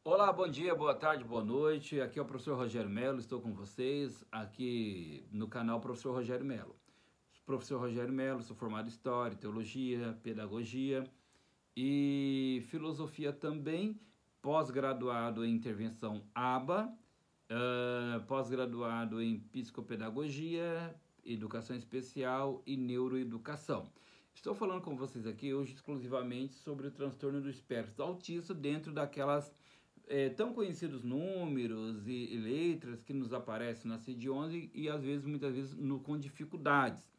Olá, bom dia, boa tarde, boa noite. Aqui é o professor Rogério Melo, estou com vocês aqui no canal Professor Rogério Melo. Professor Rogério Melo, sou formado em História, Teologia, Pedagogia e Filosofia também, pós-graduado em Intervenção ABA, pós-graduado em Psicopedagogia, Educação Especial e Neuroeducação. Estou falando com vocês aqui hoje exclusivamente sobre o transtorno do espectro autista dentro daquelas tão conhecidos números e letras que nos aparecem na CID-11 e às vezes, muitas vezes, com dificuldades.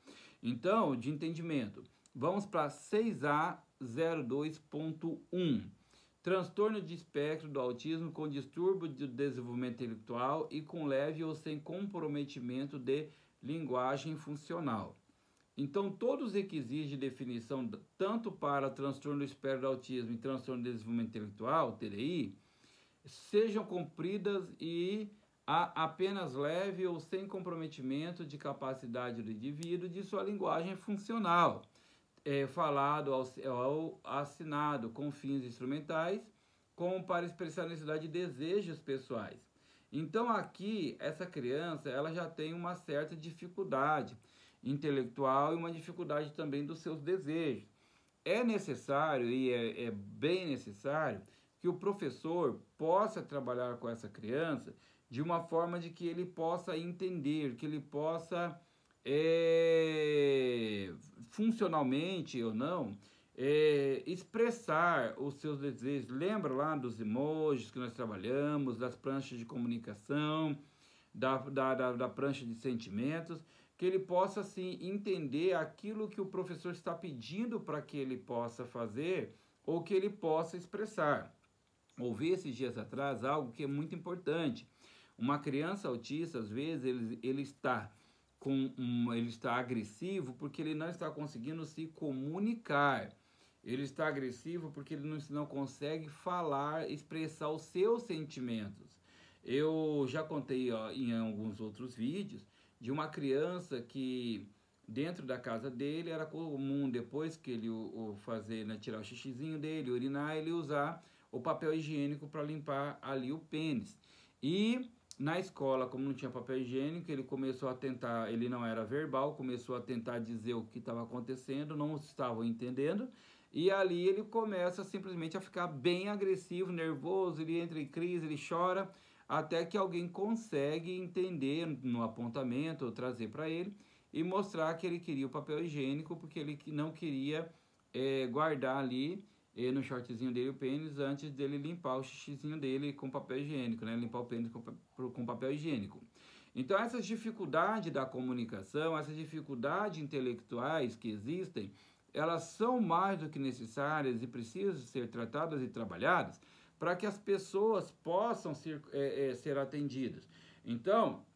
Então, de entendimento, vamos para 6A02.1. Transtorno de espectro do autismo com distúrbio de desenvolvimento intelectual e com leve ou sem comprometimento de linguagem funcional. Então, todos os requisitos de definição, tanto para transtorno do espectro do autismo e transtorno de desenvolvimento intelectual, TDI, sejam cumpridas e há apenas leve ou sem comprometimento de capacidade do indivíduo de sua linguagem funcional, falado ou assinado com fins instrumentais, como para expressar necessidade de desejos pessoais. Então aqui, essa criança, ela já tem uma certa dificuldade intelectual e uma dificuldade também dos seus desejos. É necessário e é bem necessário que o professor possa trabalhar com essa criança de uma forma de que ele possa entender, que ele possa funcionalmente ou não expressar os seus desejos. Lembra lá dos emojis que nós trabalhamos, das pranchas de comunicação, da prancha de sentimentos, que ele possa assim entender aquilo que o professor está pedindo para que ele possa fazer ou que ele possa expressar. Ouvi esses dias atrás algo que é muito importante. Uma criança autista, às vezes, ele está ele está agressivo porque ele não está conseguindo se comunicar. Ele está agressivo porque ele não consegue falar, expressar os seus sentimentos. Eu já contei em alguns outros vídeos de uma criança que dentro da casa dele era comum, depois que ele fazer, né, tirar o xixizinho dele, urinar, ele usar o papel higiênico para limpar ali o pênis. E na escola, como não tinha papel higiênico, ele começou a tentar, ele não era verbal, começou a tentar dizer o que estava acontecendo, não estavam entendendo, e ali ele começa simplesmente a ficar bem agressivo, nervoso, ele entra em crise, ele chora, até que alguém consegue entender no apontamento ou trazer para ele e mostrar que ele queria o papel higiênico porque ele não queria guardar ali no shortzinho dele o pênis antes dele limpar o xixizinho dele com papel higiênico, né? Limpar o pênis com papel higiênico. Então essas dificuldades da comunicação, essas dificuldades intelectuais que existem, elas são mais do que necessárias e precisam ser tratadas e trabalhadas para que as pessoas possam ser atendidas. Então,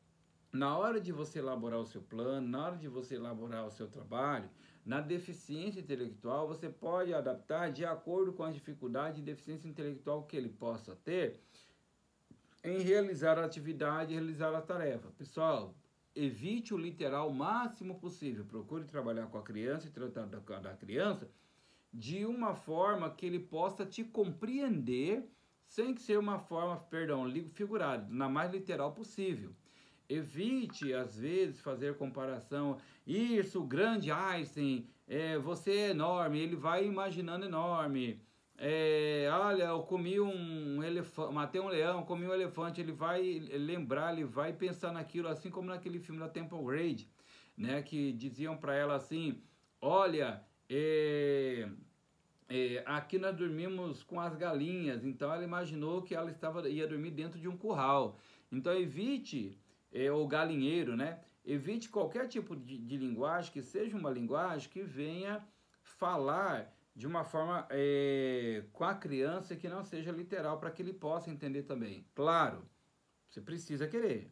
na hora de você elaborar o seu plano, na hora de você elaborar o seu trabalho, na deficiência intelectual, você pode adaptar de acordo com a dificuldade e deficiência intelectual que ele possa ter em realizar a atividade, realizar a tarefa. Pessoal, evite o literal o máximo possível. Procure trabalhar com a criança e tratar da criança de uma forma que ele possa te compreender sem que seja uma forma, perdão, figurada, na mais literal possível. Evite, às vezes, fazer comparação. Isso, o grande Einstein, você é enorme, ele vai imaginando enorme. Olha, eu comi um elefante, matei um leão, comi um elefante, ele vai lembrar, ele vai pensar naquilo, assim como naquele filme da Temple Grade, né, que diziam para ela assim, olha, aqui nós dormimos com as galinhas, então ela imaginou que ela ia dormir dentro de um curral. Então evite o galinheiro, né? Evite qualquer tipo de linguagem que seja uma linguagem que venha falar de uma forma com a criança que não seja literal para que ele possa entender também. Claro, você precisa querer.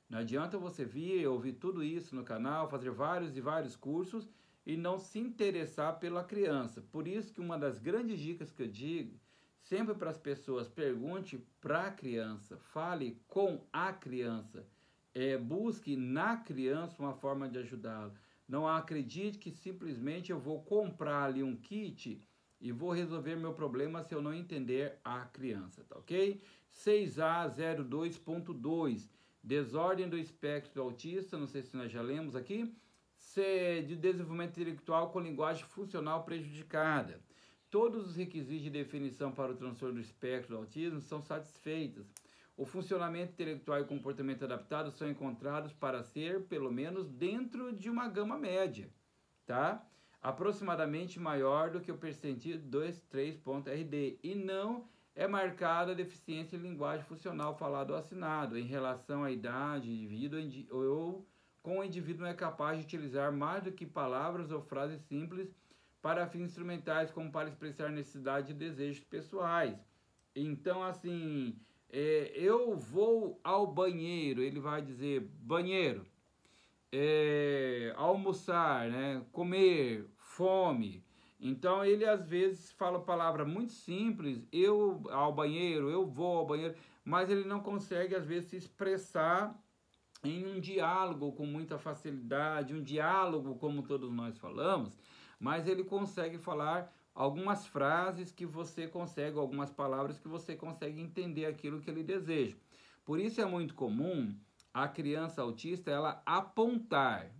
Não adianta você vir ouvir tudo isso no canal, fazer vários e vários cursos e não se interessar pela criança. Por isso que uma das grandes dicas que eu digo, sempre para as pessoas, pergunte para a criança, fale com a criança, busque na criança uma forma de ajudá-la. Não acredite que simplesmente eu vou comprar ali um kit e vou resolver meu problema se eu não entender a criança, tá ok? 6A02.2, desordem do espectro autista, não sei se nós já lemos aqui, de desenvolvimento intelectual com linguagem funcional prejudicada. Todos os requisitos de definição para o transtorno do espectro do autismo são satisfeitos. O funcionamento intelectual e comportamento adaptado são encontrados para ser, pelo menos, dentro de uma gama média, tá? Aproximadamente maior do que o percentil 2,3.RD e não é marcada a deficiência em linguagem funcional falado ou assinado em relação à idade do indivíduo ou com o indivíduo não é capaz de utilizar mais do que palavras ou frases simples para fins instrumentais, como para expressar necessidade e desejos pessoais. Então, assim, eu vou ao banheiro, ele vai dizer banheiro. Almoçar, né? Comer, fome. Então ele às vezes fala palavra muito simples, eu ao banheiro, eu vou ao banheiro, mas ele não consegue às vezes se expressar em um diálogo com muita facilidade, um diálogo como todos nós falamos, mas ele consegue falar algumas frases que você consegue, algumas palavras que você consegue entender aquilo que ele deseja. Por isso é muito comum a criança autista ela apontar,